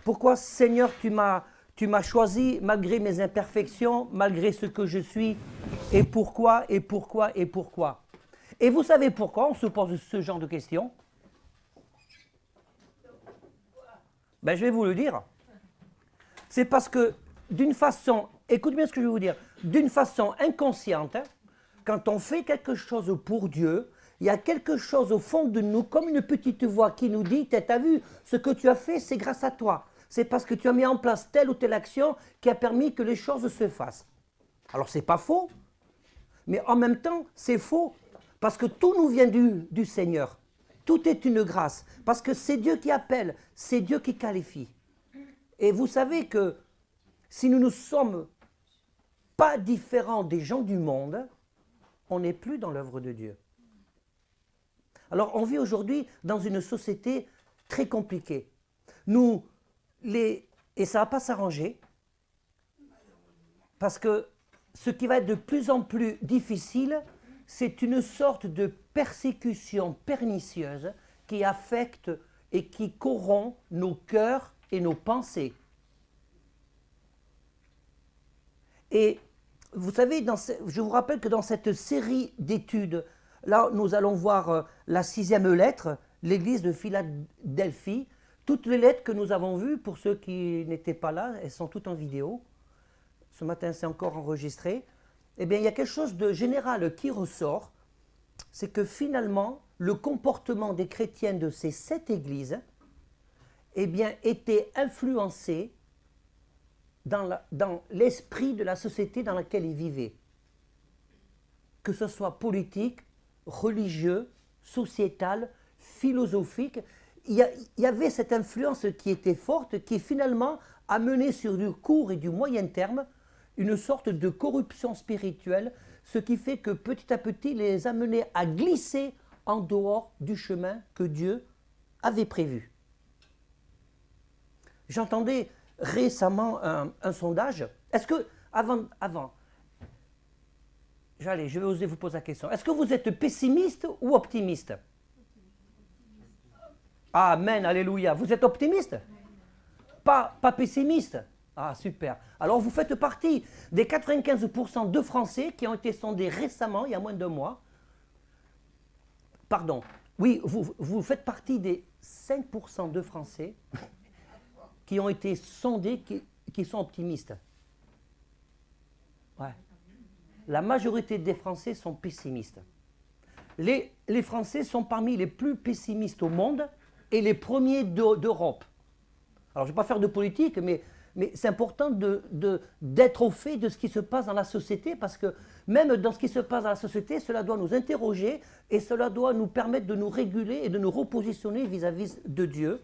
Pourquoi, Seigneur, tu m'as choisi malgré mes imperfections, malgré ce que je suis? Et pourquoi, et pourquoi, et pourquoi? Et vous savez pourquoi on se pose ce genre de questions? Ben, je vais vous le dire. C'est parce que d'une façon, écoutez bien ce que je vais vous dire, d'une façon inconsciente, quand on fait quelque chose pour Dieu, il y a quelque chose au fond de nous, comme une petite voix qui nous dit, t'as vu, ce que tu as fait, c'est grâce à toi. C'est parce que tu as mis en place telle ou telle action qui a permis que les choses se fassent. Alors c'est pas faux, mais en même temps, c'est faux, parce que tout nous vient du Seigneur. Tout est une grâce, parce que c'est Dieu qui appelle, c'est Dieu qui qualifie. Et vous savez que si nous ne sommes pas différents des gens du monde, on n'est plus dans l'œuvre de Dieu. Alors on vit aujourd'hui dans une société très compliquée. Et ça ne va pas s'arranger, parce que ce qui va être de plus en plus difficile, c'est une sorte de persécution pernicieuse qui affecte et qui corrompt nos cœurs et nos pensées. Et vous savez, je vous rappelle que dans cette série d'études, là, nous allons voir la 6e lettre, l'église de Philadelphie. Toutes les lettres que nous avons vues, pour ceux qui n'étaient pas là, elles sont toutes en vidéo. Ce matin, c'est encore enregistré. Eh bien, il y a quelque chose de général qui ressort, c'est que finalement, le comportement des chrétiens de ces 7 églises, eh bien, était influencé dans l'esprit de la société dans laquelle ils vivaient. Que ce soit politique, religieux, sociétal, philosophique, il y avait cette influence qui était forte, qui finalement a mené sur du court et du moyen terme une sorte de corruption spirituelle, ce qui fait que petit à petit les a menés à glisser en dehors du chemin que Dieu avait prévu. J'entendais récemment un sondage. Est-ce que, je vais oser vous poser la question. Est-ce que vous êtes pessimiste ou optimiste? Amen, alléluia. Vous êtes optimiste? Pas pessimiste? Ah, super. Alors, vous faites partie des 95% de Français qui ont été sondés récemment, il y a moins de 2 mois. Pardon. Oui, vous faites partie des 5% de Français qui ont été sondés, qui sont optimistes. Ouais. La majorité des Français sont pessimistes. Les Français sont parmi les plus pessimistes au monde et les premiers d'Europe. Alors, je ne vais pas faire de politique, mais c'est important d'être au fait de ce qui se passe dans la société, parce que même dans ce qui se passe dans la société, cela doit nous interroger et cela doit nous permettre de nous réguler et de nous repositionner vis-à-vis de Dieu.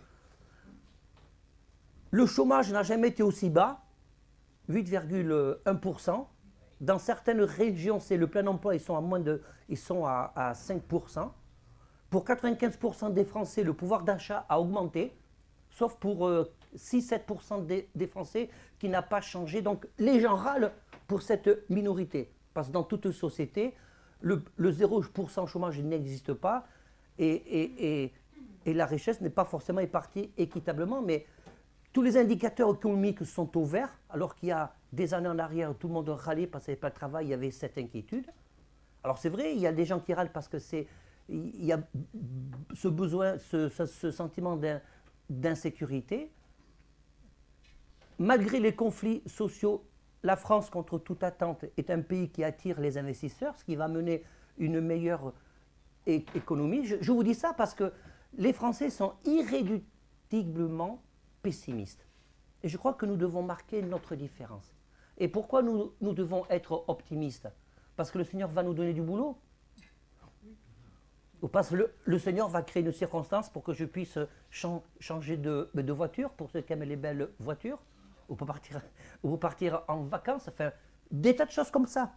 Le chômage n'a jamais été aussi bas, 8,1%. Dans certaines régions, c'est le plein emploi, ils sont à 5%. Pour 95% des Français, le pouvoir d'achat a augmenté, sauf pour 6-7% des Français qui n'a pas changé. Donc les gens râlent pour cette minorité, parce que dans toute société, le 0% chômage n'existe pas et la richesse n'est pas forcément répartie équitablement, mais tous les indicateurs économiques sont au vert, alors qu'il y a des années en arrière, tout le monde râlait parce qu'il n'y avait pas de travail, il y avait cette inquiétude. Alors c'est vrai, il y a des gens qui râlent parce que il y a ce besoin, ce sentiment d'insécurité. Malgré les conflits sociaux, la France, contre toute attente, est un pays qui attire les investisseurs, ce qui va mener une meilleure économie. Je vous dis ça parce que les Français sont irréductiblement pessimistes. Et je crois que nous devons marquer notre différence. Et pourquoi nous devons être optimistes? Parce que le Seigneur va nous donner du boulot? Ou parce que le Seigneur va créer une circonstance pour que je puisse changer de voiture, pour ceux qui aiment les belles voitures, ou pour partir en vacances, enfin, des tas de choses comme ça.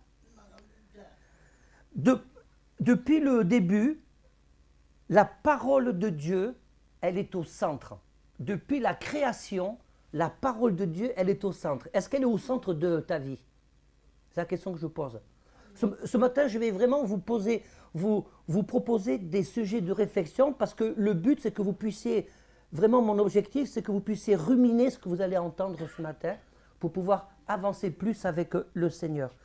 Depuis le début, la parole de Dieu, elle est au centre. Depuis la création, la parole de Dieu, elle est au centre. Est-ce qu'elle est au centre de ta vie? C'est la question que je pose. Ce matin, je vais vraiment vous proposer des sujets de réflexion, parce que le but, c'est que vous puissiez vraiment mon objectif, c'est que vous puissiez ruminer ce que vous allez entendre ce matin pour pouvoir avancer plus avec le Seigneur.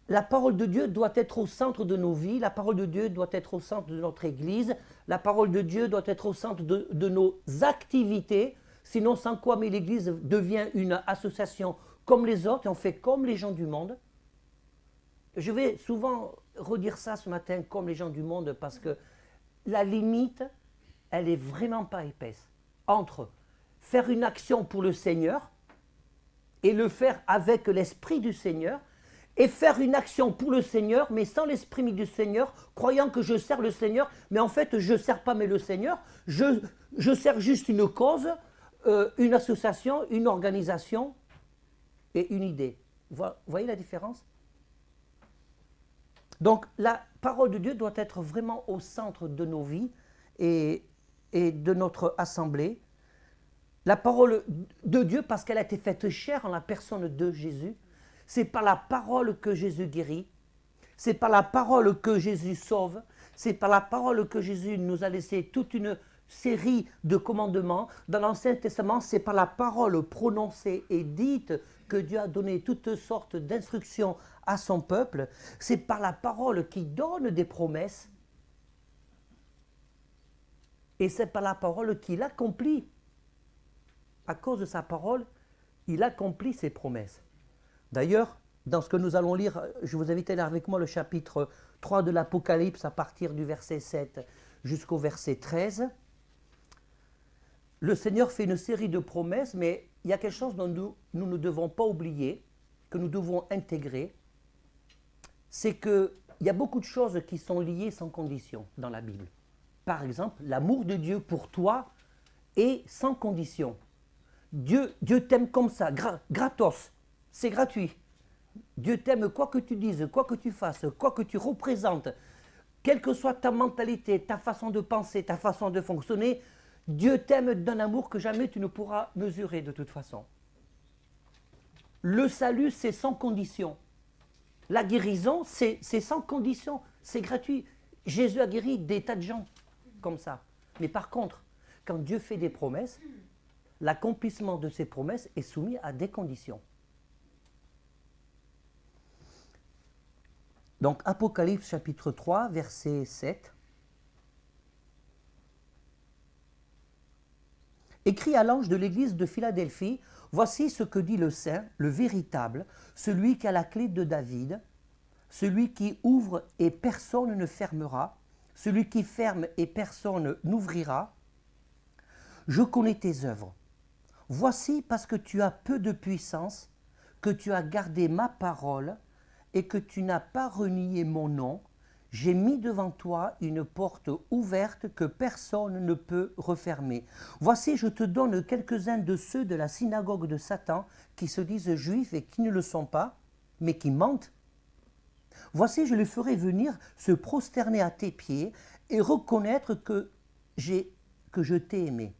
La parole de Dieu doit être au centre de nos vies, la parole de Dieu doit être au centre de notre Église, la parole de Dieu doit être au centre de nos activités, sinon sans quoi mais l'Église devient une association comme les autres et on fait comme les gens du monde. Je vais souvent redire ça ce matin, comme les gens du monde, parce que la limite, elle est vraiment pas épaisse entre faire une action pour le Seigneur et le faire avec l'Esprit du Seigneur, et faire une action pour le Seigneur, mais sans l'Esprit du Seigneur, croyant que je sers le Seigneur, mais en fait, je ne sers pas mais le Seigneur, je sers juste une cause, une association, une organisation et une idée. Vous voyez la différence? Donc, la parole de Dieu doit être vraiment au centre de nos vies et de notre assemblée. La parole de Dieu, parce qu'elle a été faite chair en la personne de Jésus, c'est par la parole que Jésus guérit, c'est par la parole que Jésus sauve, c'est par la parole que Jésus nous a laissé toute une série de commandements. Dans l'Ancien Testament, c'est par la parole prononcée et dite que Dieu a donné toutes sortes d'instructions à son peuple. C'est par la parole qui donne des promesses. Et c'est par la parole qu'il accomplit. À cause de sa parole, il accomplit ses promesses. D'ailleurs, dans ce que nous allons lire, je vous invite à lire avec moi le chapitre 3 de l'Apocalypse à partir du verset 7 jusqu'au verset 13. Le Seigneur fait une série de promesses, mais il y a quelque chose dont nous ne devons pas oublier, que nous devons intégrer, c'est qu'il y a beaucoup de choses qui sont liées sans condition dans la Bible. Par exemple, l'amour de Dieu pour toi est sans condition. Dieu t'aime comme ça, gratos, c'est gratuit. Dieu t'aime quoi que tu dises, quoi que tu fasses, quoi que tu représentes, quelle que soit ta mentalité, ta façon de penser, ta façon de fonctionner, Dieu t'aime d'un amour que jamais tu ne pourras mesurer de toute façon. Le salut, c'est sans condition. La guérison, c'est sans condition, c'est gratuit. Jésus a guéri des tas de gens comme ça. Mais par contre, quand Dieu fait des promesses, l'accomplissement de ces promesses est soumis à des conditions. Donc Apocalypse chapitre 3, verset 7. Écrit à l'ange de l'église de Philadelphie, voici ce que dit le Saint, le véritable, celui qui a la clé de David, celui qui ouvre et personne ne fermera, celui qui ferme et personne n'ouvrira. Je connais tes œuvres. Voici parce que tu as peu de puissance, que tu as gardé ma parole et que tu n'as pas renié mon nom, j'ai mis devant toi une porte ouverte que personne ne peut refermer. Voici, je te donne quelques-uns de ceux de la synagogue de Satan qui se disent juifs et qui ne le sont pas, mais qui mentent. Voici, je les ferai venir se prosterner à tes pieds et reconnaître que je t'ai aimé.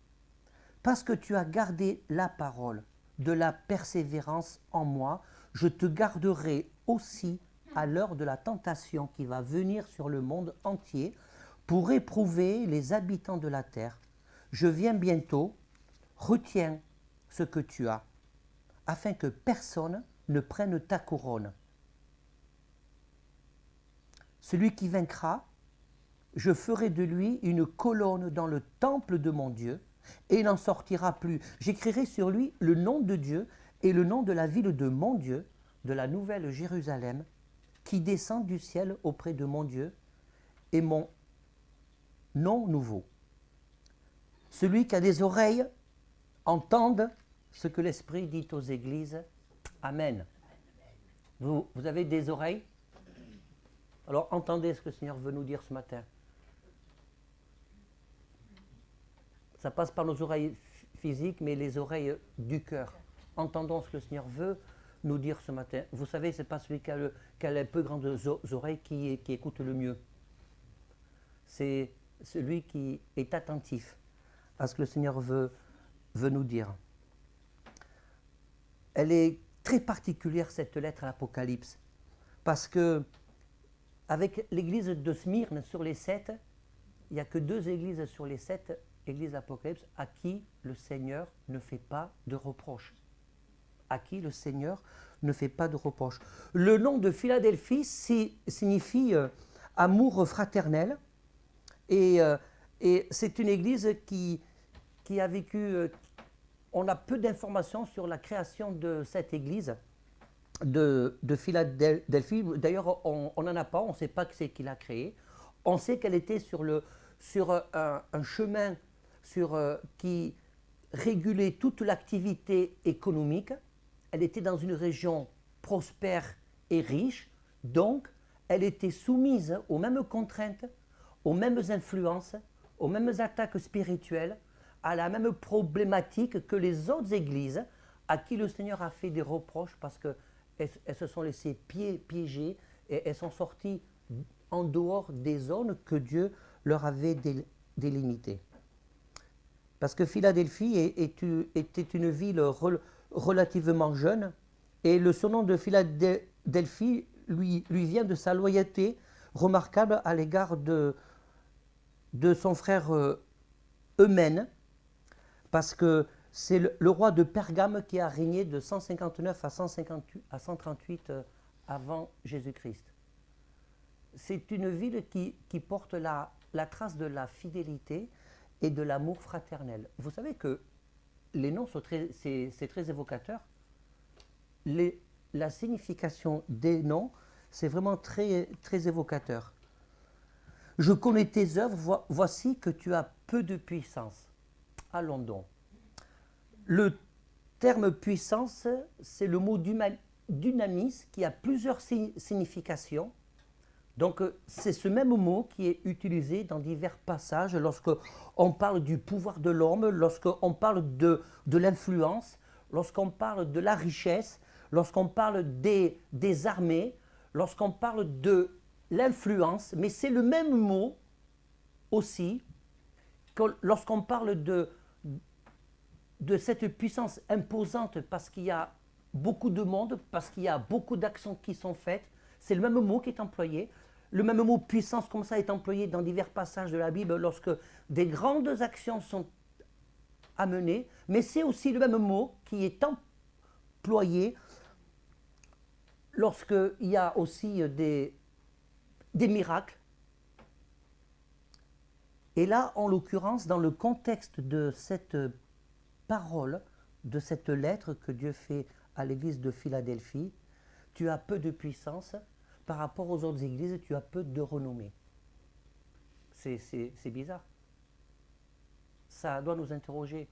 Parce que tu as gardé la parole de la persévérance en moi, je te garderai aussi à l'heure de la tentation qui va venir sur le monde entier pour éprouver les habitants de la terre. Je viens bientôt, retiens ce que tu as, afin que personne ne prenne ta couronne. Celui qui vaincra, je ferai de lui une colonne dans le temple de mon Dieu, et il n'en sortira plus. J'écrirai sur lui le nom de Dieu et le nom de la ville de mon Dieu, de la nouvelle Jérusalem, qui descend du ciel auprès de mon Dieu, et mon nom nouveau. Celui qui a des oreilles, entende ce que l'Esprit dit aux églises. Amen. Vous avez des oreilles? Alors entendez ce que le Seigneur veut nous dire ce matin. Ça passe par nos oreilles physiques, mais les oreilles du cœur. Entendons ce que le Seigneur veut nous dire ce matin. Vous savez, ce n'est pas celui qui a les plus grandes oreilles qui écoute le mieux. C'est celui qui est attentif à ce que le Seigneur veut nous dire. Elle est très particulière, cette lettre à l'Apocalypse, parce que avec l'église de Smyrne sur les 7, il n'y a que 2 églises sur les 7 Église Apocalypse, à qui le Seigneur ne fait pas de reproches. À qui le Seigneur ne fait pas de reproches. Le nom de Philadelphie signifie amour fraternel. Et c'est une église qui a vécu... on a peu d'informations sur la création de cette église de Philadelphie. D'ailleurs, on n'en a pas, on ne sait pas qui c'est qui l'a créée. On sait qu'elle était sur un chemin qui régulait toute l'activité économique. Elle était dans une région prospère et riche, donc elle était soumise aux mêmes contraintes, aux mêmes influences, aux mêmes attaques spirituelles, à la même problématique que les autres églises à qui le Seigneur a fait des reproches parce qu'elles se sont laissées piéger et elles sont sorties en dehors des zones que Dieu leur avait délimitées. Parce que Philadelphie était une ville relativement jeune et le surnom de Philadelphie lui vient de sa loyauté remarquable à l'égard de son frère Eumène, parce que c'est le roi de Pergame qui a régné de 159 à 138 avant Jésus-Christ. C'est une ville qui porte la trace de la fidélité et de l'amour fraternel. Vous savez que les noms c'est très évocateur. La signification des noms, c'est vraiment très, très évocateur. Je connais tes œuvres, voici que tu as peu de puissance. Allons donc. Le terme puissance, c'est le mot dynamis qui a plusieurs significations. Donc c'est ce même mot qui est utilisé dans divers passages lorsqu'on parle du pouvoir de l'homme, lorsqu'on parle de l'influence, lorsqu'on parle de la richesse, lorsqu'on parle des armées, lorsqu'on parle de l'influence, mais c'est le même mot aussi lorsqu'on parle de cette puissance imposante parce qu'il y a beaucoup de monde, parce qu'il y a beaucoup d'actions qui sont faites. C'est le même mot qui est employé. Le même mot puissance comme ça est employé dans divers passages de la Bible lorsque des grandes actions sont amenées, mais c'est aussi le même mot qui est employé lorsqu'il y a aussi des miracles. Et là, en l'occurrence, dans le contexte de cette parole, de cette lettre que Dieu fait à l'église de Philadelphie, tu as peu de puissance, par rapport aux autres églises, tu as peu de renommée. C'est bizarre. Ça doit nous interroger.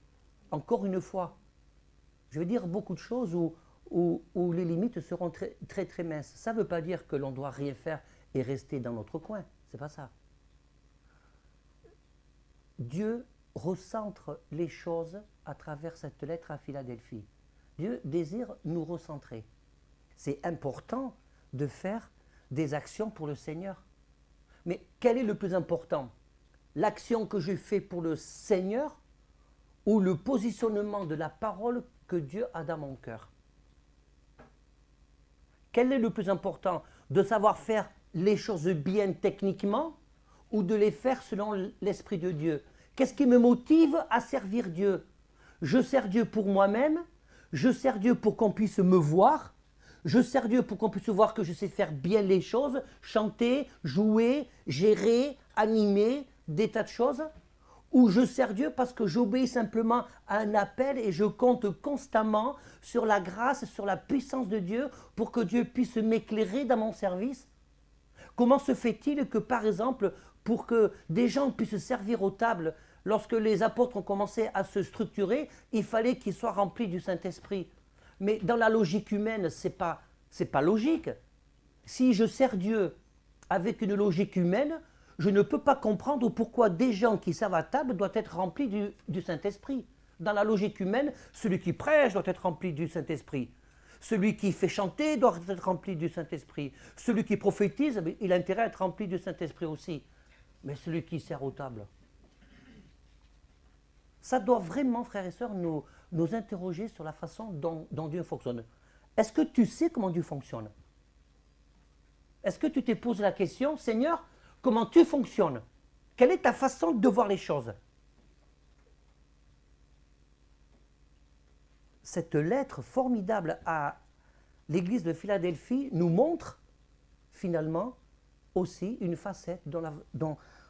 Encore une fois, je vais dire beaucoup de choses où les limites seront très, très, très minces. Ça ne veut pas dire que l'on doit rien faire et rester dans notre coin. C'est pas ça. Dieu recentre les choses à travers cette lettre à Philadelphie. Dieu désire nous recentrer. C'est important de faire des actions pour le Seigneur. Mais quel est le plus important? L'action que je fais pour le Seigneur ou le positionnement de la parole que Dieu a dans mon cœur? Quel est le plus important? De savoir faire les choses bien techniquement ou de les faire selon l'Esprit de Dieu? Qu'est-ce qui me motive à servir Dieu? Je sers Dieu pour moi-même, je sers Dieu pour qu'on puisse me voir, je sers Dieu pour qu'on puisse voir que je sais faire bien les choses, chanter, jouer, gérer, animer, des tas de choses, ou je sers Dieu parce que j'obéis simplement à un appel et je compte constamment sur la grâce, sur la puissance de Dieu pour que Dieu puisse m'éclairer dans mon service? Comment se fait-il que, par exemple, pour que des gens puissent servir aux tables, lorsque les apôtres ont commencé à se structurer, il fallait qu'ils soient remplis du Saint-Esprit? Mais dans la logique humaine, c'est pas logique. Si je sers Dieu avec une logique humaine, je ne peux pas comprendre pourquoi des gens qui servent à table doivent être remplis du Saint-Esprit. Dans la logique humaine, celui qui prêche doit être rempli du Saint-Esprit. Celui qui fait chanter doit être rempli du Saint-Esprit. Celui qui prophétise, il a intérêt à être rempli du Saint-Esprit aussi. Mais celui qui sert aux tables. Ça doit vraiment, frères et sœurs, nous interroger sur la façon dont Dieu fonctionne. Est-ce que tu sais comment Dieu fonctionne? Est-ce que tu te poses la question, Seigneur, comment tu fonctionnes? Quelle est ta façon de voir les choses? cette lettre formidable à l'église de Philadelphie nous montre finalement aussi une facette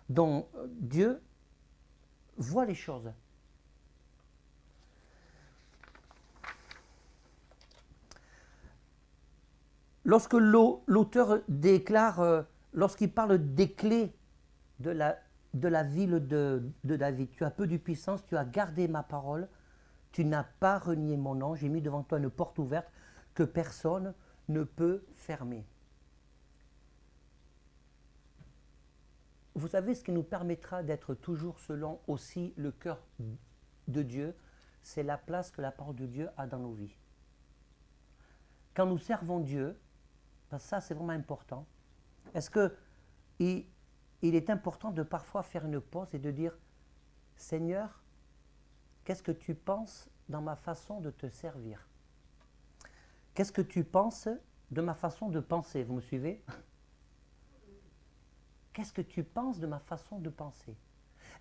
dont Dieu voit les choses. Lorsque l'auteur déclare, lorsqu'il parle des clés de la ville de David, tu as peu de puissance, tu as gardé ma parole, tu n'as pas renié mon nom, j'ai mis devant toi une porte ouverte que personne ne peut fermer. Vous savez, ce qui nous permettra d'être toujours selon aussi le cœur de Dieu, c'est la place que la parole de Dieu a dans nos vies. Quand nous servons Dieu, ça c'est vraiment important, est-ce qu'il est important de parfois faire une pause et de dire « Seigneur, qu'est-ce que tu penses dans ma façon de te servir ? Qu'est-ce que tu penses de ma façon de penser ?» Vous me suivez ? Qu'est-ce que tu penses de ma façon de penser ?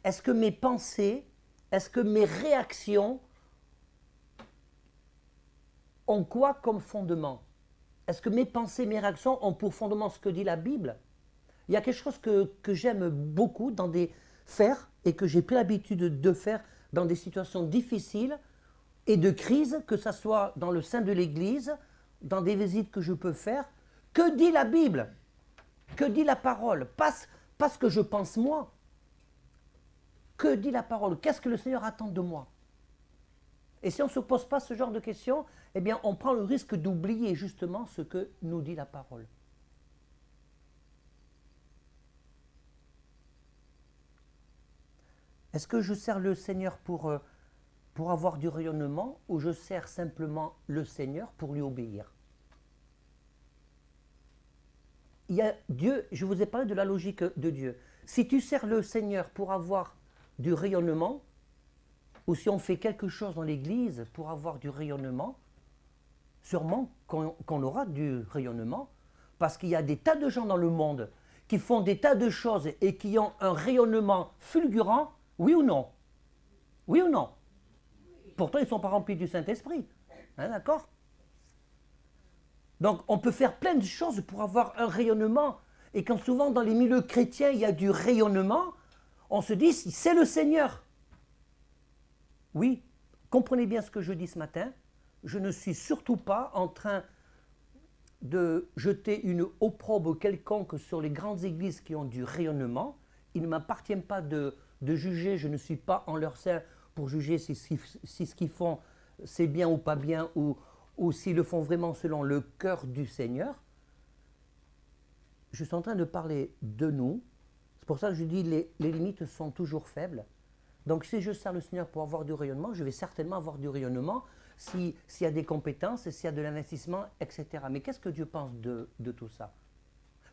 Est-ce que mes pensées, est-ce que mes réactions ont quoi comme fondement ? Est-ce que mes pensées, mes réactions ont pour fondement ce que dit la Bible ? Il y a quelque chose que j'aime beaucoup faire et que j'ai pris l'habitude de faire dans des situations difficiles et de crise, que ce soit dans le sein de l'Église, dans des visites que je peux faire. Que dit la Bible ? Que dit la parole ? Pas ce que je pense moi. Que dit la parole ? Qu'est-ce que le Seigneur attend de moi ? Et si on ne se pose pas ce genre de questions, eh bien on prend le risque d'oublier justement ce que nous dit la parole. Est-ce que je sers le Seigneur pour avoir du rayonnement ou je sers simplement le Seigneur pour lui obéir ? Il y a Dieu, je vous ai parlé de la logique de Dieu. Si tu sers le Seigneur pour avoir du rayonnement, ou si on fait quelque chose dans l'Église pour avoir du rayonnement, sûrement qu'on aura du rayonnement, parce qu'il y a des tas de gens dans le monde qui font des tas de choses et qui ont un rayonnement fulgurant, oui ou non ? Oui ou non ? Pourtant, ils ne sont pas remplis du Saint-Esprit. Hein, d'accord ? Donc, on peut faire plein de choses pour avoir un rayonnement. Et quand souvent, dans les milieux chrétiens, il y a du rayonnement, on se dit, c'est le Seigneur. Oui, comprenez bien ce que je dis ce matin. Je ne suis surtout pas en train de jeter une opprobre quelconque sur les grandes églises qui ont du rayonnement. Il ne m'appartient pas de juger, je ne suis pas en leur sein pour juger si ce qu'ils font c'est bien ou pas bien, ou s'ils le font vraiment selon le cœur du Seigneur. Je suis en train de parler de nous. C'est pour ça que je dis les limites sont toujours faibles. Donc si je sers le Seigneur pour avoir du rayonnement, je vais certainement avoir du rayonnement s'il y a des compétences, s'il y a de l'investissement, etc. Mais qu'est-ce que Dieu pense de tout ça ?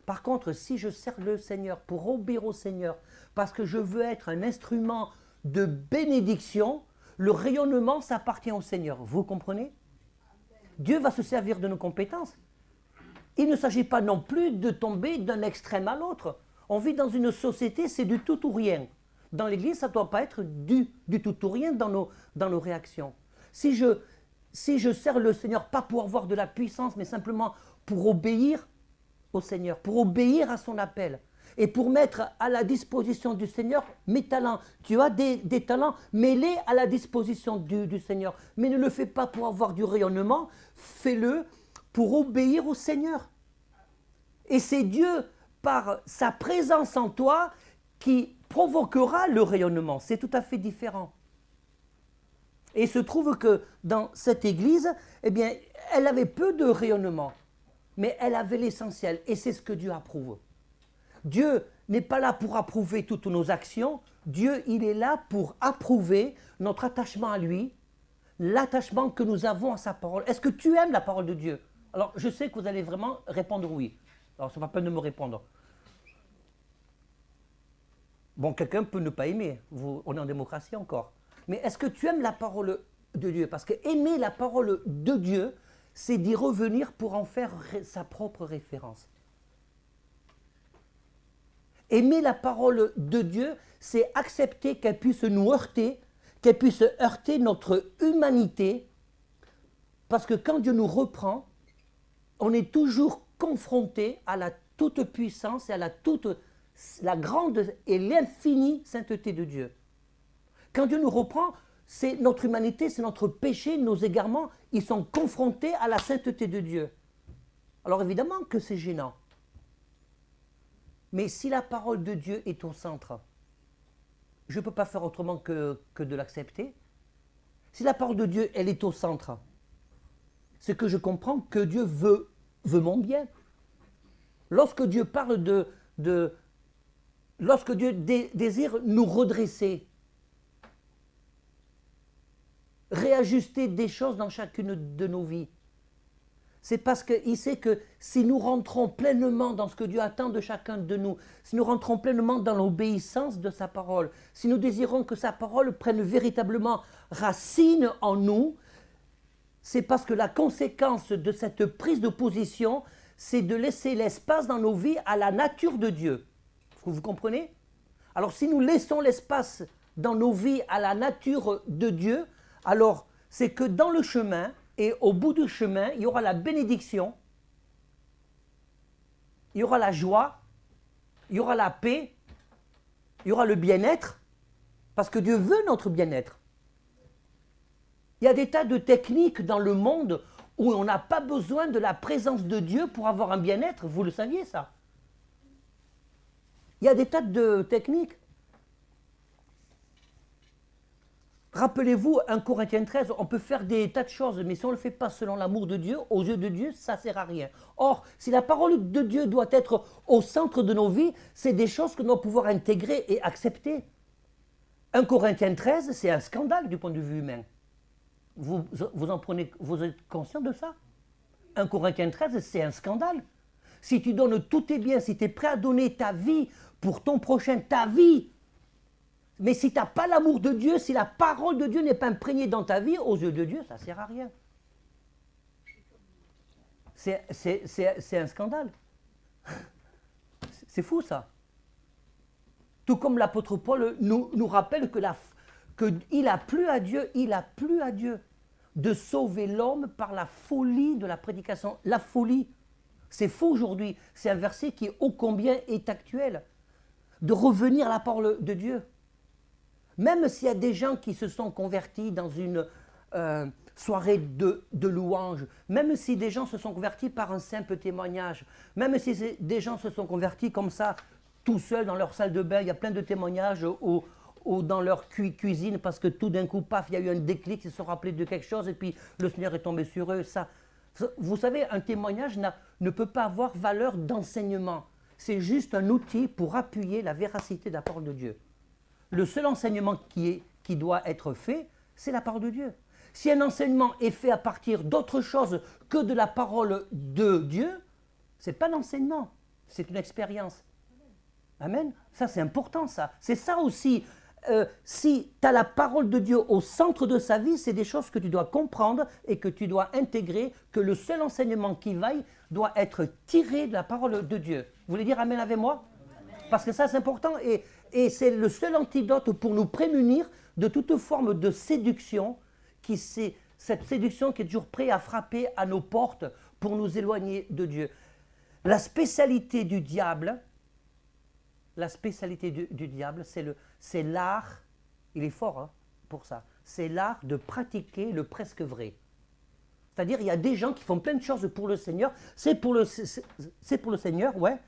Par contre, si je sers le Seigneur pour obéir au Seigneur, parce que je veux être un instrument de bénédiction, le rayonnement, ça appartient au Seigneur. Vous comprenez ? Dieu va se servir de nos compétences. Il ne s'agit pas non plus de tomber d'un extrême à l'autre. On vit dans une société, c'est du tout ou rien. Dans l'Église, ça ne doit pas être du tout ou rien dans nos réactions. Si je sers le Seigneur, pas pour avoir de la puissance, mais simplement pour obéir au Seigneur, pour obéir à son appel, et pour mettre à la disposition du Seigneur mes talents. Tu as des talents, mets-les à la disposition du Seigneur. Mais ne le fais pas pour avoir du rayonnement, fais-le pour obéir au Seigneur. Et c'est Dieu, par sa présence en toi, qui provoquera le rayonnement. C'est tout à fait différent. Et il se trouve que dans cette église, eh bien, elle avait peu de rayonnement, mais elle avait l'essentiel, et c'est ce que Dieu approuve. Dieu n'est pas là pour approuver toutes nos actions, Dieu, il est là pour approuver notre attachement à lui, l'attachement que nous avons à sa parole. Est-ce que tu aimes la parole de Dieu ? Alors, je sais que vous allez vraiment répondre oui. Alors, ça ne va pas de me répondre. Bon, quelqu'un peut ne pas aimer, on est en démocratie encore. Mais est-ce que tu aimes la parole de Dieu ? Parce que aimer la parole de Dieu, c'est d'y revenir pour en faire sa propre référence. Aimer la parole de Dieu, c'est accepter qu'elle puisse nous heurter, qu'elle puisse heurter notre humanité, Parce que quand Dieu nous reprend, on est toujours confronté à la toute-puissance et à la grande et l'infinie sainteté de Dieu. Quand Dieu nous reprend, c'est notre humanité, c'est notre péché, nos égarements, ils sont confrontés à la sainteté de Dieu. Alors évidemment que c'est gênant. Mais si la parole de Dieu est au centre, je ne peux pas faire autrement que de l'accepter. Si la parole de Dieu, elle est au centre, c'est que je comprends que Dieu veut mon bien. Lorsque Dieu parle lorsque Dieu désire nous redresser, réajuster des choses dans chacune de nos vies, c'est parce qu'il sait que si nous rentrons pleinement dans ce que Dieu attend de chacun de nous, si nous rentrons pleinement dans l'obéissance de sa parole, si nous désirons que sa parole prenne véritablement racine en nous, c'est parce que la conséquence de cette prise de position, c'est de laisser l'espace dans nos vies à la nature de Dieu. Vous comprenez? Alors si nous laissons l'espace dans nos vies à la nature de Dieu, alors c'est que dans le chemin, et au bout du chemin, il y aura la bénédiction, il y aura la joie, il y aura la paix, il y aura le bien-être, parce que Dieu veut notre bien-être. Il y a des tas de techniques dans le monde où on n'a pas besoin de la présence de Dieu pour avoir un bien-être, vous le saviez ça? Il y a des tas de techniques. Rappelez-vous, 1 Corinthiens 13, on peut faire des tas de choses, mais si on ne le fait pas selon l'amour de Dieu, aux yeux de Dieu, ça ne sert à rien. Or, si la parole de Dieu doit être au centre de nos vies, c'est des choses que nous devons pouvoir intégrer et accepter. 1 Corinthiens 13, c'est un scandale du point de vue humain. Vous êtes conscient de ça? 1 Corinthiens 13, c'est un scandale. Si tu donnes tous tes biens, si tu es prêt à donner ta vie pour ton prochain, ta vie, mais si tu n'as pas l'amour de Dieu, si la parole de Dieu n'est pas imprégnée dans ta vie, aux yeux de Dieu, ça ne sert à rien. C'est un scandale. C'est fou ça. Tout comme l'apôtre Paul nous rappelle qu'il a plu à Dieu, de sauver l'homme par la folie de la prédication. La folie, c'est faux aujourd'hui. C'est un verset qui ô combien est actuel. De revenir à la parole de Dieu. Même s'il y a des gens qui se sont convertis dans une soirée de louange, même si des gens se sont convertis par un simple témoignage, même si des gens se sont convertis comme ça, tout seuls dans leur salle de bain, il y a plein de témoignages ou dans leur cuisine parce que tout d'un coup, paf, il y a eu un déclic, ils se sont rappelés de quelque chose et puis le Seigneur est tombé sur eux. Ça. Vous savez, un témoignage ne peut pas avoir valeur d'enseignement. C'est juste un outil pour appuyer la véracité de la parole de Dieu. Le seul enseignement qui doit être fait, c'est la parole de Dieu. Si un enseignement est fait à partir d'autre chose que de la parole de Dieu, ce n'est pas l'enseignement, c'est une expérience. Amen. Ça, c'est important, ça. C'est ça aussi. Si tu as la parole de Dieu au centre de sa vie, c'est des choses que tu dois comprendre et que tu dois intégrer, que le seul enseignement qui vaille doit être tiré de la parole de Dieu. Vous voulez dire Amen avec moi? Parce que ça, c'est important et c'est le seul antidote pour nous prémunir de toute forme de séduction, cette séduction qui est toujours prête à frapper à nos portes pour nous éloigner de Dieu. La spécialité du diable, c'est l'art, il est fort pour ça, c'est l'art de pratiquer le presque vrai. C'est-à-dire, il y a des gens qui font plein de choses pour le Seigneur, c'est pour le Seigneur, ouais,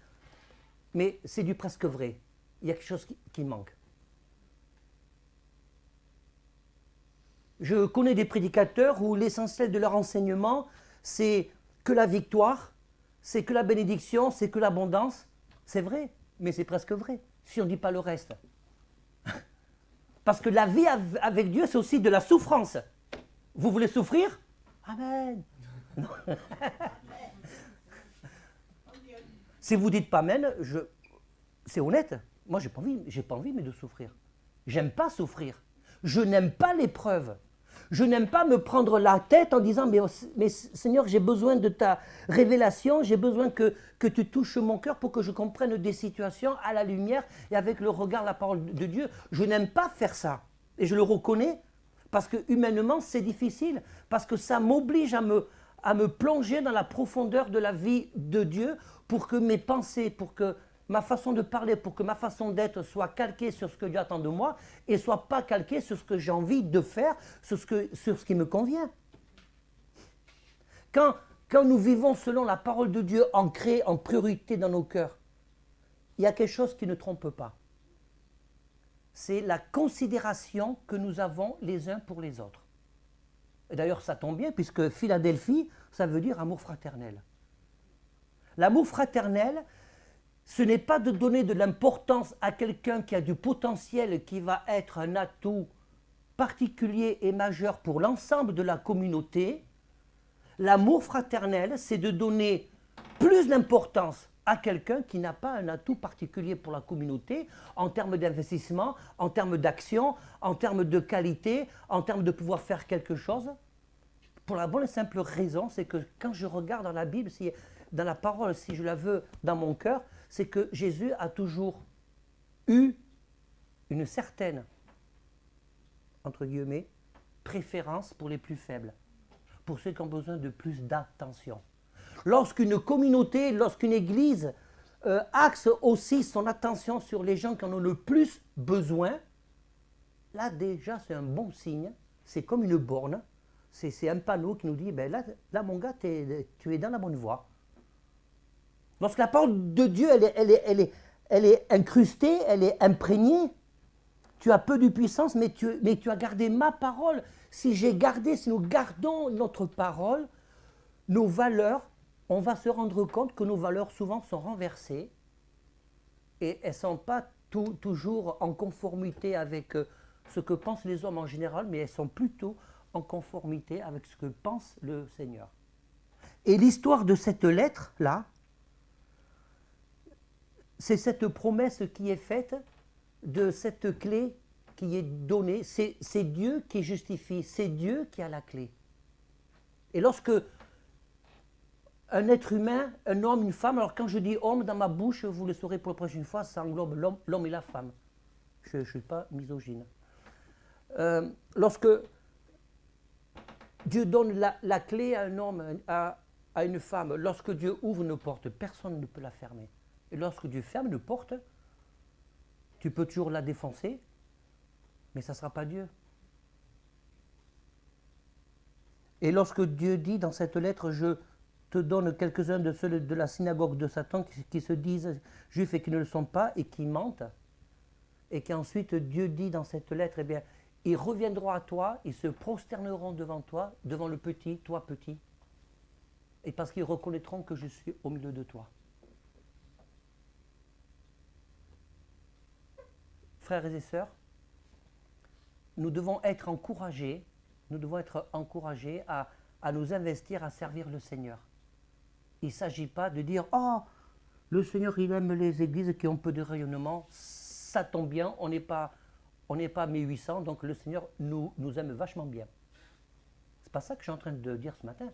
mais c'est du presque vrai. Il y a quelque chose qui manque. Je connais des prédicateurs où l'essentiel de leur enseignement, c'est que la victoire, c'est que la bénédiction, c'est que l'abondance. C'est vrai, mais c'est presque vrai, si on ne dit pas le reste. Parce que la vie avec Dieu, c'est aussi de la souffrance. Vous voulez souffrir? Amen. Si vous ne dites pas Amen, c'est honnête. Moi, j'ai pas envie mais de souffrir. J'aime pas souffrir. Je n'aime pas l'épreuve. Je n'aime pas me prendre la tête en disant mais Seigneur, j'ai besoin de ta révélation, j'ai besoin que tu touches mon cœur pour que je comprenne des situations à la lumière et avec le regard, la parole de Dieu. Je n'aime pas faire ça. Et je le reconnais parce que humainement c'est difficile, parce que ça m'oblige à me plonger dans la profondeur de la vie de Dieu pour que mes pensées, pour que ma façon de parler, pour que ma façon d'être soit calquée sur ce que Dieu attend de moi et soit pas calquée sur ce que j'ai envie de faire, sur ce qui me convient. Quand nous vivons selon la parole de Dieu ancrée en priorité dans nos cœurs, il y a quelque chose qui ne trompe pas. C'est la considération que nous avons les uns pour les autres. Et d'ailleurs, ça tombe bien, puisque Philadelphie, ça veut dire amour fraternel. L'amour fraternel, ce n'est pas de donner de l'importance à quelqu'un qui a du potentiel, qui va être un atout particulier et majeur pour l'ensemble de la communauté. L'amour fraternel, c'est de donner plus d'importance à quelqu'un qui n'a pas un atout particulier pour la communauté en termes d'investissement, en termes d'action, en termes de qualité, en termes de pouvoir faire quelque chose. Pour la bonne et simple raison, c'est que quand je regarde dans la Bible, dans la parole, si je la veux dans mon cœur, c'est que Jésus a toujours eu une certaine, entre guillemets, préférence pour les plus faibles, pour ceux qui ont besoin de plus d'attention. Lorsqu'une communauté, lorsqu'une église axe aussi son attention sur les gens qui en ont le plus besoin, là déjà c'est un bon signe, c'est comme une borne, c'est un panneau qui nous dit, ben là mon gars, tu es dans la bonne voie. Lorsque la parole de Dieu, elle est incrustée, elle est imprégnée, tu as peu de puissance, mais tu as gardé ma parole. Si nous gardons notre parole, nos valeurs, on va se rendre compte que nos valeurs souvent sont renversées et elles ne sont pas toujours en conformité avec ce que pensent les hommes en général, mais elles sont plutôt en conformité avec ce que pense le Seigneur. Et l'histoire de cette lettre-là, c'est cette promesse qui est faite de cette clé qui est donnée. C'est Dieu qui justifie, c'est Dieu qui a la clé. Et lorsque un être humain, un homme, une femme, alors quand je dis homme, dans ma bouche, vous le saurez pour la prochaine fois, ça englobe l'homme et la femme. Je ne suis pas misogyne. Lorsque Dieu donne la clé à un homme, à une femme, lorsque Dieu ouvre une porte, personne ne peut la fermer. Et lorsque Dieu ferme une porte, tu peux toujours la défoncer, mais ça ne sera pas Dieu. Et lorsque Dieu dit dans cette lettre, je te donne quelques-uns de ceux de la synagogue de Satan qui se disent juifs et qui ne le sont pas et qui mentent, et qu'ensuite Dieu dit dans cette lettre, eh bien, ils reviendront à toi, ils se prosterneront devant toi, devant le petit, toi petit, et parce qu'ils reconnaîtront que je suis au milieu de toi. Frères et sœurs, nous devons être encouragés à nous investir, à servir le Seigneur. Il ne s'agit pas de dire « Oh, le Seigneur, il aime les églises qui ont peu de rayonnement, ça tombe bien, on n'est pas 1800, donc le Seigneur nous aime vachement bien. » Ce n'est pas ça que je suis en train de dire ce matin.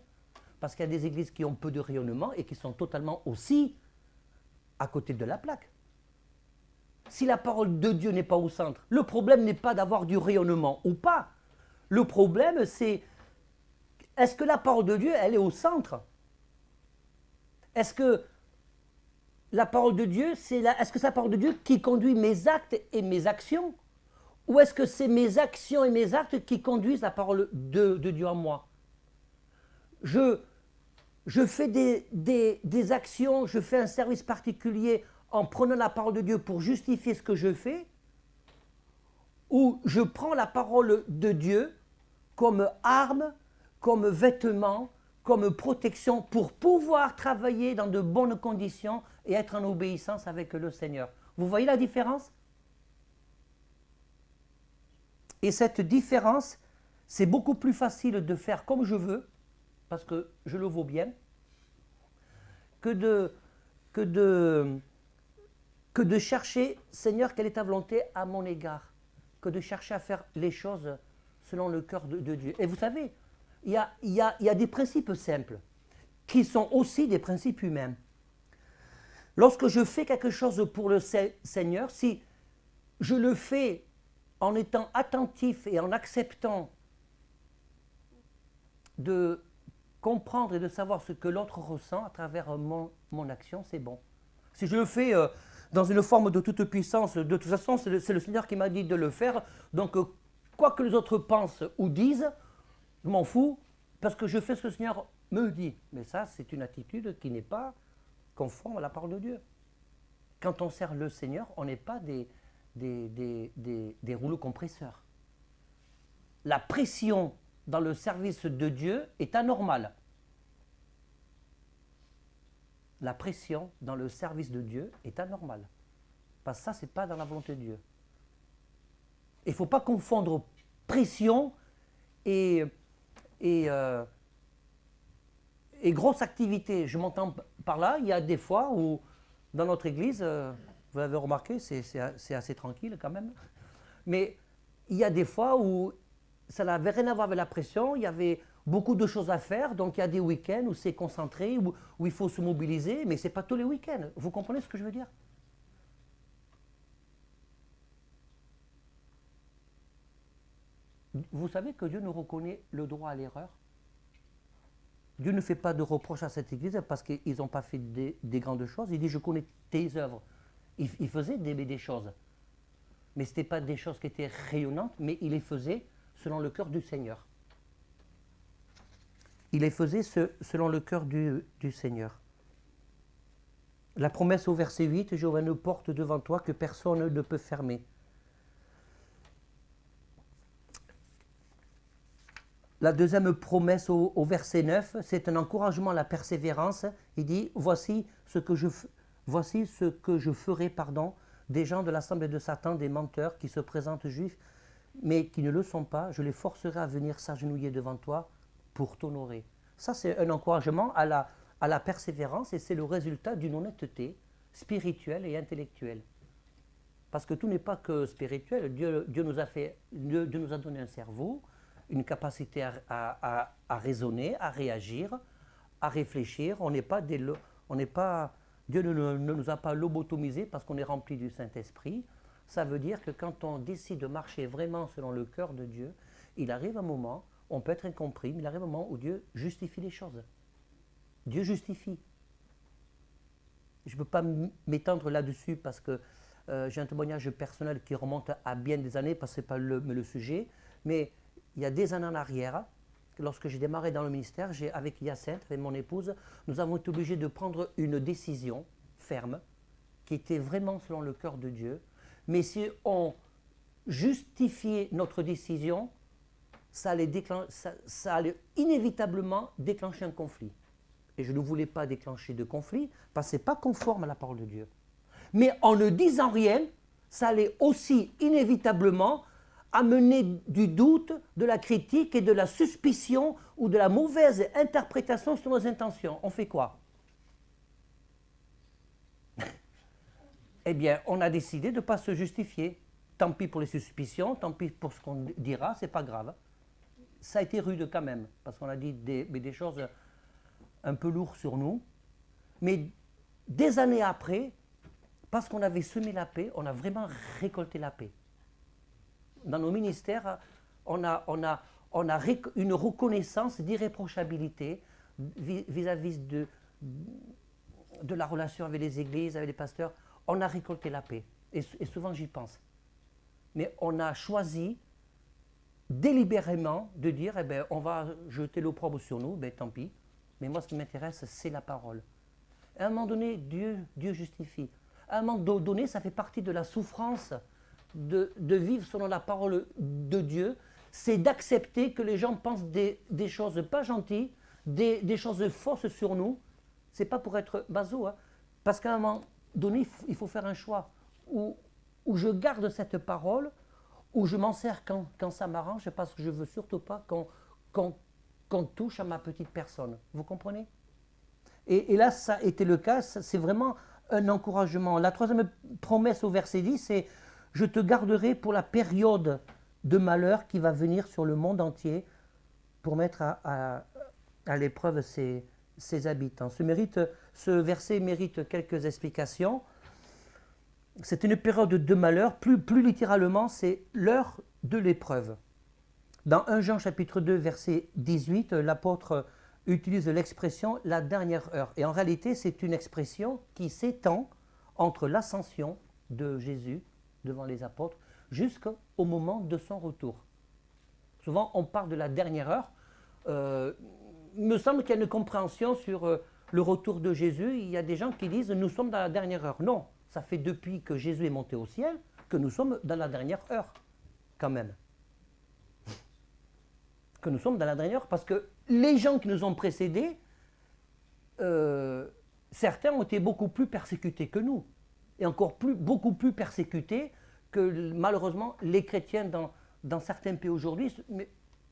Parce qu'il y a des églises qui ont peu de rayonnement et qui sont totalement aussi à côté de la plaque. Si la parole de Dieu n'est pas au centre, le problème n'est pas d'avoir du rayonnement ou pas. Le problème, c'est, est-ce que la parole de Dieu, elle est au centre? Est-ce que la parole de Dieu, est-ce que c'est la parole de Dieu qui conduit mes actes et mes actions? Ou est-ce que c'est mes actions et mes actes qui conduisent la parole de Dieu en moi? Je fais des actions, je fais un service particulier en prenant la parole de Dieu pour justifier ce que je fais, ou je prends la parole de Dieu comme arme, comme vêtement, comme protection pour pouvoir travailler dans de bonnes conditions et être en obéissance avec le Seigneur. Vous voyez la différence? Et cette différence, c'est beaucoup plus facile de faire comme je veux, parce que je le vaux bien, que de chercher, Seigneur, quelle est ta volonté à mon égard, que de chercher à faire les choses selon le cœur de Dieu. Et vous savez, il y a des principes simples qui sont aussi des principes humains. Lorsque je fais quelque chose pour le Seigneur, si je le fais en étant attentif et en acceptant de comprendre et de savoir ce que l'autre ressent à travers mon action, c'est bon. Si je le fais dans une forme de toute puissance, de toute façon, c'est le Seigneur qui m'a dit de le faire. Donc, quoi que les autres pensent ou disent, je m'en fous, parce que je fais ce que le Seigneur me dit. Mais ça, c'est une attitude qui n'est pas conforme à la parole de Dieu. Quand on sert le Seigneur, on n'est pas des rouleaux compresseurs. La pression dans le service de Dieu est anormale. La pression dans le service de Dieu est anormale. Parce que ça, ce n'est pas dans la volonté de Dieu. Il ne faut pas confondre pression et grosse activité. Je m'entends par là, il y a des fois où, dans notre église, vous l'avez remarqué, c'est assez tranquille quand même, mais il y a des fois où ça n'avait rien à voir avec la pression, il y avait beaucoup de choses à faire, donc il y a des week-ends où c'est concentré, où il faut se mobiliser, mais ce n'est pas tous les week-ends. Vous comprenez ce que je veux dire? Vous savez que Dieu nous reconnaît le droit à l'erreur? Dieu ne fait pas de reproches à cette église parce qu'ils n'ont pas fait des grandes choses. Il dit, je connais tes œuvres. Il faisait des choses. Mais ce n'étaient pas des choses qui étaient rayonnantes, mais il les faisait selon le cœur du Seigneur. Il les faisait selon le cœur du Seigneur. La promesse au verset 8, j'ouvre une porte devant toi que personne ne peut fermer. La deuxième promesse au verset 9, c'est un encouragement à la persévérance. Il dit, voici ce que je ferai des gens de l'assemblée de Satan, des menteurs qui se présentent juifs, mais qui ne le sont pas. Je les forcerai à venir s'agenouiller devant toi pour t'honorer. Ça, c'est un encouragement à la persévérance et c'est le résultat d'une honnêteté spirituelle et intellectuelle. Parce que tout n'est pas que spirituel. Dieu nous a donné un cerveau, une capacité à raisonner, à réagir, à réfléchir. Dieu ne nous a pas lobotomisés parce qu'on est rempli du Saint-Esprit. Ça veut dire que quand on décide de marcher vraiment selon le cœur de Dieu, il arrive un moment, on peut être incompris, mais il arrive un moment où Dieu justifie les choses. Dieu justifie. Je ne peux pas m'étendre là-dessus parce que j'ai un témoignage personnel qui remonte à bien des années, parce que ce n'est pas le sujet, mais il y a des années en arrière, lorsque j'ai démarré dans le ministère, avec Hyacinthe, avec mon épouse, nous avons été obligés de prendre une décision ferme, qui était vraiment selon le cœur de Dieu. Mais si on justifiait notre décision, ça allait inévitablement déclencher un conflit. Et je ne voulais pas déclencher de conflit, parce que ce n'est pas conforme à la parole de Dieu. Mais en ne disant rien, ça allait aussi inévitablement amener du doute, de la critique et de la suspicion ou de la mauvaise interprétation sur nos intentions. On fait quoi? Eh bien, on a décidé de ne pas se justifier. Tant pis pour les suspicions, tant pis pour ce qu'on dira, c'est pas grave. Ça a été rude quand même, parce qu'on a dit des choses un peu lourdes sur nous. Mais des années après, parce qu'on avait semé la paix, on a vraiment récolté la paix. Dans nos ministères, on a une reconnaissance d'irréprochabilité vis-à-vis de la relation avec les églises, avec les pasteurs. On a récolté la paix. Et souvent, j'y pense. Mais on a choisi délibérément de dire, eh bien, on va jeter l'opprobre sur nous, ben, tant pis. Mais moi, ce qui m'intéresse, c'est la parole. À un moment donné, Dieu justifie. À un moment donné, ça fait partie de la souffrance de vivre selon la parole de Dieu, c'est d'accepter que les gens pensent des choses pas gentilles, des choses fausses sur nous. C'est pas pour être baso, hein, parce qu'à un moment donné, il faut faire un choix où je garde cette parole, où je m'en sers quand ça m'arrange, parce que je veux surtout pas qu'on touche à ma petite personne. Vous comprenez? Et là, ça a été le cas, c'est vraiment un encouragement. La troisième promesse au verset 10, c'est « Je te garderai pour la période de malheur qui va venir sur le monde entier pour mettre à l'épreuve ses habitants. » Ce verset mérite quelques explications. C'est une période de malheur, plus littéralement, c'est l'heure de l'épreuve. Dans 1 Jean chapitre 2, verset 18, l'apôtre utilise l'expression « la dernière heure ». Et en réalité, c'est une expression qui s'étend entre l'ascension de Jésus devant les apôtres jusqu'au moment de son retour. Souvent, on parle de la dernière heure. Il me semble qu'il y a une compréhension sur le retour de Jésus. Il y a des gens qui disent « nous sommes dans la dernière heure ». Non, ça fait depuis que Jésus est monté au ciel que nous sommes dans la dernière heure, quand même. Que nous sommes dans la dernière heure, parce que les gens qui nous ont précédés, certains ont été beaucoup plus persécutés que nous, et encore beaucoup plus persécutés que malheureusement les chrétiens dans certains pays aujourd'hui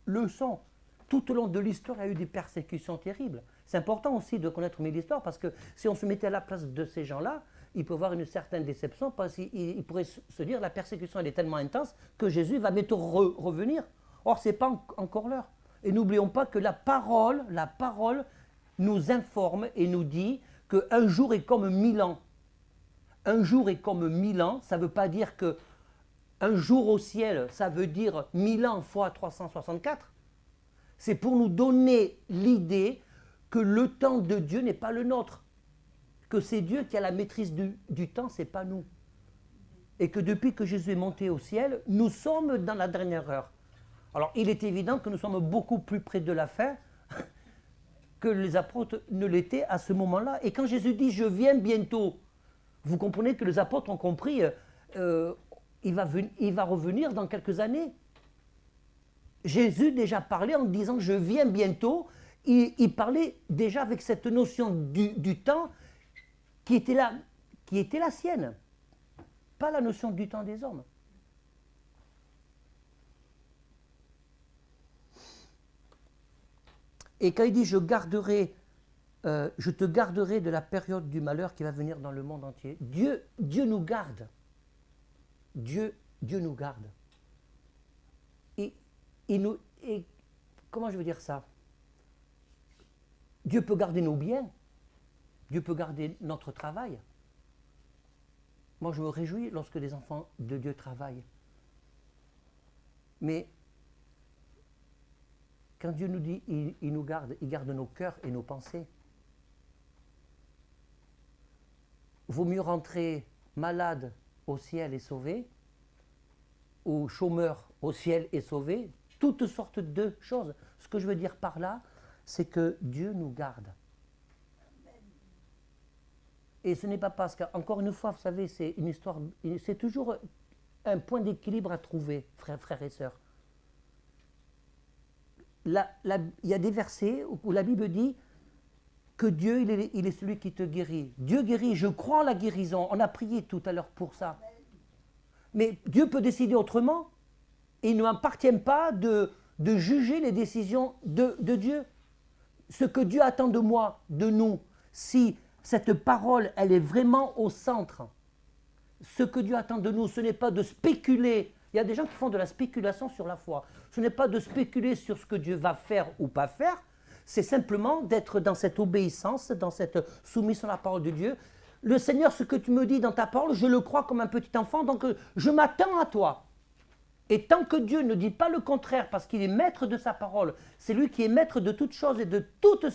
le sont. Tout au long de l'histoire, il y a eu des persécutions terribles. C'est important aussi de connaître l'histoire, parce que si on se mettait à la place de ces gens-là, il peut y avoir une certaine déception, parce qu'il pourrait se dire la persécution elle est tellement intense que Jésus va bientôt revenir. Or, ce n'est pas encore l'heure. Et n'oublions pas que la parole nous informe et nous dit qu'un jour est comme 1000 ans. Un jour est comme 1000 ans, ça ne veut pas dire que un jour au ciel, ça veut dire 1000 ans fois 364. C'est pour nous donner l'idée que le temps de Dieu n'est pas le nôtre. Que c'est Dieu qui a la maîtrise du temps, ce n'est pas nous. Et que depuis que Jésus est monté au ciel, nous sommes dans la dernière heure. Alors, il est évident que nous sommes beaucoup plus près de la fin que les apôtres ne l'étaient à ce moment-là. Et quand Jésus dit « je viens bientôt », vous comprenez que les apôtres ont compris il va revenir dans quelques années. Jésus déjà parlait en disant « je viens bientôt », il parlait déjà avec cette notion du temps qui était la sienne, pas la notion du temps des hommes. Et quand il dit « je te garderai de la période du malheur qui va venir dans le monde entier », Dieu nous garde. Dieu nous garde. Et comment je veux dire ça? Dieu peut garder nos biens. Dieu peut garder notre travail. Moi, je me réjouis lorsque les enfants de Dieu travaillent. Mais quand Dieu nous dit il nous garde, il garde nos cœurs et nos pensées. Vaut mieux rentrer malade au ciel et sauvé, ou chômeur au ciel et sauvé, toutes sortes de choses. Ce que je veux dire par là, c'est que Dieu nous garde. Et ce n'est pas parce qu'encore une fois, vous savez, c'est une histoire, c'est toujours un point d'équilibre à trouver, frères et sœurs. Il y a des versets où la Bible dit que Dieu, il est celui qui te guérit. Dieu guérit, je crois en la guérison. On a prié tout à l'heure pour ça. Mais Dieu peut décider autrement. Et il ne m'appartient pas de juger les décisions de Dieu. Ce que Dieu attend de moi, de nous, si cette parole, elle est vraiment au centre, ce que Dieu attend de nous, ce n'est pas de spéculer. Il y a des gens qui font de la spéculation sur la foi. Ce n'est pas de spéculer sur ce que Dieu va faire ou pas faire, c'est simplement d'être dans cette obéissance, dans cette soumission à la parole de Dieu. Le Seigneur, ce que tu me dis dans ta parole, je le crois comme un petit enfant, donc je m'attends à toi. Et tant que Dieu ne dit pas le contraire, parce qu'il est maître de sa parole, c'est lui qui est maître de toutes choses et de toute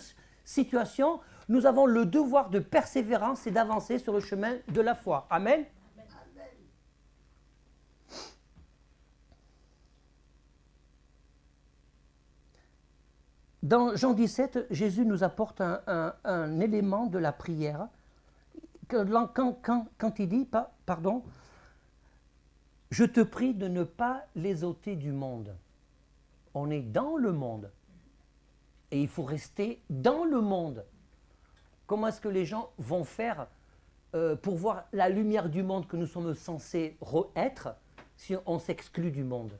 situation, nous avons le devoir de persévérance et d'avancer sur le chemin de la foi. Amen. Dans Jean 17, Jésus nous apporte un élément de la prière. Quand il dit, pardon, « Je te prie de ne pas les ôter du monde ». On est dans le monde. Et il faut rester dans le monde. Comment est-ce que les gens vont faire pour voir la lumière du monde que nous sommes censés être si on s'exclut du monde?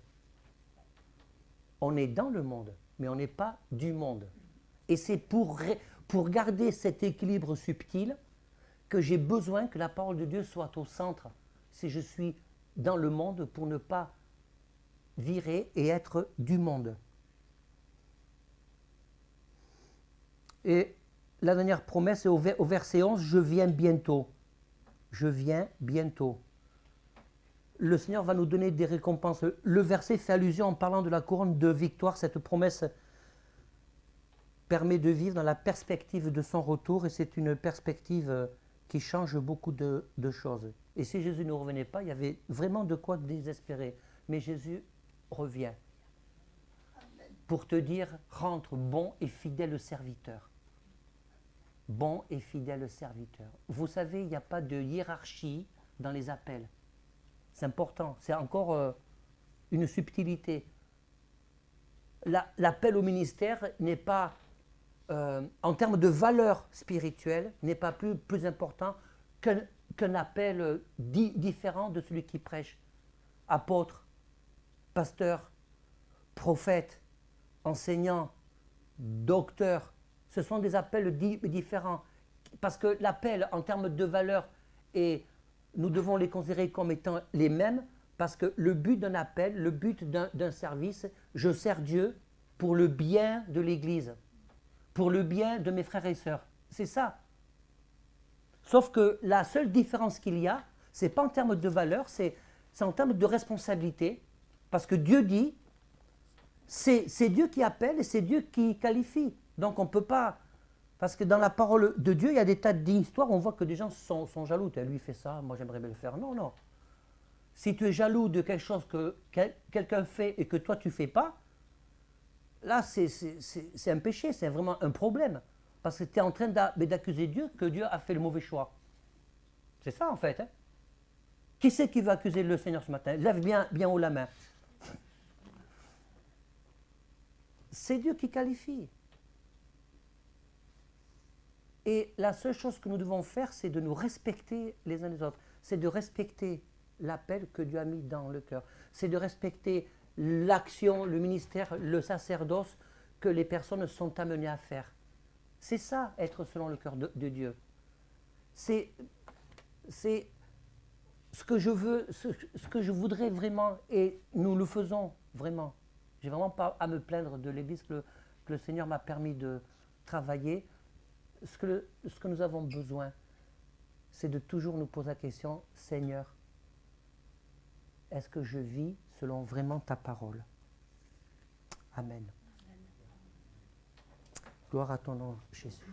On est dans le monde, mais on n'est pas du monde. Et c'est pour garder cet équilibre subtil que j'ai besoin que la parole de Dieu soit au centre. Si je suis dans le monde pour ne pas virer et être du monde. Et la dernière promesse est au verset 11, « Je viens bientôt. Je viens bientôt. » le Seigneur va nous donner des récompenses. Le verset fait allusion en parlant de la couronne de victoire. Cette promesse permet de vivre dans la perspective de son retour et c'est une perspective qui change beaucoup de choses. Et si Jésus ne revenait pas, il y avait vraiment de quoi désespérer. Mais Jésus revient pour te dire, rentre bon et fidèle serviteur. Bon et fidèle serviteur. Vous savez, il n'y a pas de hiérarchie dans les appels. C'est important, c'est encore une subtilité. L'appel au ministère n'est pas, en termes de valeur spirituelle, n'est pas plus important qu'un appel différent de celui qui prêche. Apôtre, pasteur, prophète, enseignant, docteur, ce sont des appels différents. Parce que l'appel en termes de valeur, et nous devons les considérer comme étant les mêmes, parce que le but d'un appel, le but d'un service, je sers Dieu pour le bien de l'Église, pour le bien de mes frères et sœurs. C'est ça. Sauf que la seule différence qu'il y a, ce n'est pas en termes de valeur, c'est en termes de responsabilité, parce que Dieu dit, c'est Dieu qui appelle et c'est Dieu qui qualifie. Donc on ne peut pas, parce que dans la parole de Dieu, il y a des tas d'histoires où on voit que des gens sont jaloux. Lui fait ça, moi j'aimerais bien le faire. Non, non. Si tu es jaloux de quelque chose que quelqu'un fait et que toi tu ne fais pas, là c'est un péché, c'est vraiment un problème. Parce que tu es en train d'accuser Dieu que Dieu a fait le mauvais choix. C'est ça en fait. Hein? Qui c'est qui va accuser le Seigneur ce matin? Lève bien haut la main. C'est Dieu qui qualifie. Et la seule chose que nous devons faire, c'est de nous respecter les uns les autres. C'est de respecter l'appel que Dieu a mis dans le cœur. C'est de respecter l'action, le ministère, le sacerdoce que les personnes sont amenées à faire. C'est ça, être selon le cœur de Dieu. C'est ce que je veux, ce que je voudrais vraiment, et nous le faisons vraiment. Je n'ai vraiment pas à me plaindre de l'Église que le Seigneur m'a permis de travailler. Ce que nous avons besoin, c'est de toujours nous poser la question, Seigneur, est-ce que je vis selon vraiment ta parole? Amen. Gloire à ton nom, Jésus.